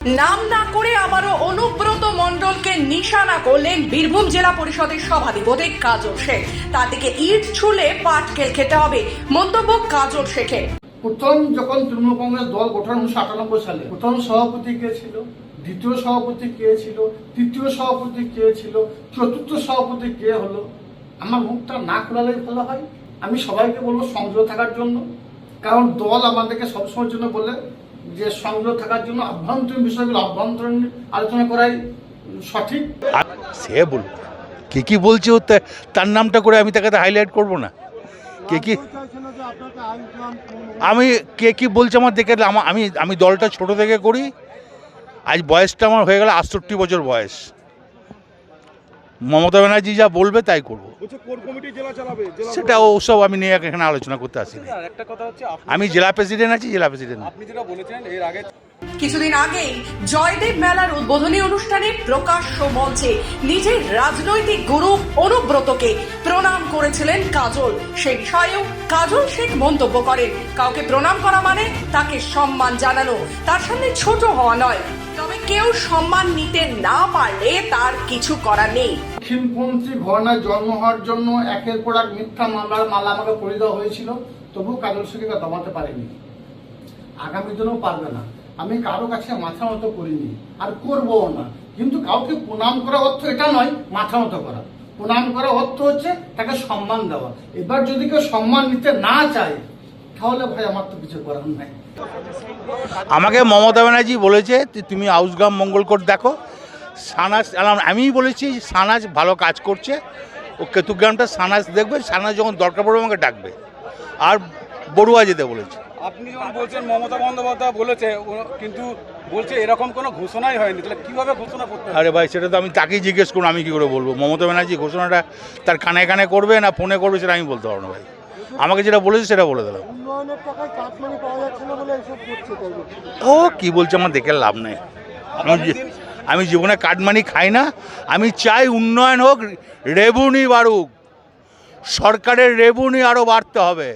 নাম না করে আবারও অনুব্রত মণ্ডলকে নিশানা করলেন বীরভূম জেলা পরিষদের সভাধিপতি কাজল শেখ। তা থেকে ইট ছুলে পাটকেল খেতে হবে, মন্তব্য কাজল শেখের। প্রথম যখন তৃণমূল কংগ্রেস দল গঠন 1998 সালে প্রথম সভাপতি কে ছিল, দ্বিতীয় সভাপতি কে ছিল, তৃতীয় সভাপতি কে ছিল, চতুর্থ সভাপতি কে হলো, আমার মুখটা না খোলালেই ভালো হয়। আমি সবাইকে বলবো সংযত থাকার জন্য, কারণ দল আমাদেরকে সবসময়ের জন্য বলে যে সংযত থাকার জন্য আভ্যন্তরীণ বিষয়গুলো আভ্যন্তরীণ আলোচনা করাই সঠিক। সে বলুক, কে কি বলছে তার নামটা করে আমি তাকে হাইলাইট করব না। কে কি আমি কে কি বলছে আমার দেখে আমি দলটা ছোট থেকে করি। আজ বয়সটা আমার হয়ে গেল 68 বছর বয়স। মমতা ব্যানার্জি যা বলবে তাই করব, সেটা ওসব আমি নিয়ে এখানে আলোচনা করতে আসি। আমি জেলা প্রেসিডেন্ট আছি, জেলা প্রেসিডেন্ট। কিছুদিন আগেই জয়দেব মেলার উদ্বোধনী অনুষ্ঠানে প্রকাশ্য মঞ্চে নিজের রাজনৈতিক গুরু অনুব্রতকে প্রণাম করেছিলেন কাজল। সে বিষয়েও কাজল শেখ মন্তব্য করেন, কাউকে প্রণাম করা মানে তাকে সম্মান জানানো, তার সামনে ছোট হওয়া নয়। তবে কেউ সম্মান নিতে না পারলে তার কিছু করার নেই। দক্ষিণপন্থী ঘরানায় জন্ম হওয়ার জন্য একের পর এক মিথ্যা মামলার মালা আমাকে করে দেওয়া হয়েছিল, তবু কাজল শেখকে দমাতে পারেনি, আগামী দিনেও পারবে না। আমি কারো কাছে মাথা মতো করিনি আর করবো না। কিন্তু কাউকে প্রণাম করা অর্থ এটা নয় মাথা মতো করা। প্রণাম করা অর্থ হচ্ছে তাকে সম্মান দেওয়া। এবার যদি কেউ সম্মান নিতে না চায় তাহলে ভাই আমার তো কিছু করার নাই। আমাকে মমতা ব্যানার্জি বলেছে তুমি আউসগ্রাম মঙ্গলকোট দেখো, সানাজ আমি বলেছি সানাজ ভালো কাজ করছে, ও কেতুগ্রামটা সানাজ দেখবে, সানাজ যখন দরকার পড়বে আমাকে ডাকবে। আর বড়ুয়া যেতে বলেছে। আপনি যখন বলছেন মমতা বন্দ্যোপাধ্যায় বলেছে, কিন্তু বলছে এরকম কোনো ঘোষণাই হয়নি, তাহলে কিভাবে ঘোষণা করতে? আরে ভাই, সেটা তো আমি তাকেই জিজ্ঞেস করুন, আমি কি করে বলবো? মমতা ব্যানার্জি ঘোষণাটা তার কানে কানে করবে না ফোনে করবে সেটা আমি বলতে পারবো না ভাই। আমাকে যেটা বলেছে সেটা বলে দিলাম। ও কি বলছে আমার দেখে লাভ নেই। আমি জীবনে কাটমানি খাই না। আমি চাই উন্নয়ন হোক, রেভিনিউ বাড়ুক, সরকারের রেভিনিউ আরও বাড়তে হবে।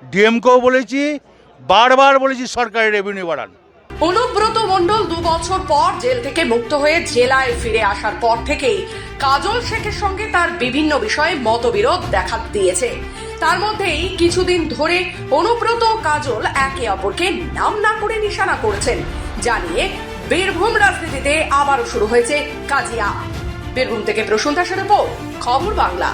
ডিএমকেও বলেছি, বারবার বলেছি সরকারের রেভিনিউ বাড়ান। অনুব্রত মণ্ডল 2 বছর পর জেল থেকে মুক্ত হয়ে জেলায় ফিরে আসার পর থেকেই কাজল শেখের সঙ্গে তার বিভিন্ন বিষয়ে মতবিরোধ দেখা দিয়েছে। তার মধ্যেই কিছুদিন ধরে অনুব্রত ও কাজল একে অপরকে নাম না করে নিশানা করেছেন, জানিয়ে বীরভূম রাজনীতিতে আবারও শুরু হয়েছে কাজিয়া। বীরভূম থেকে প্রসূন দাসের রিপোর্ট, খবর বাংলা।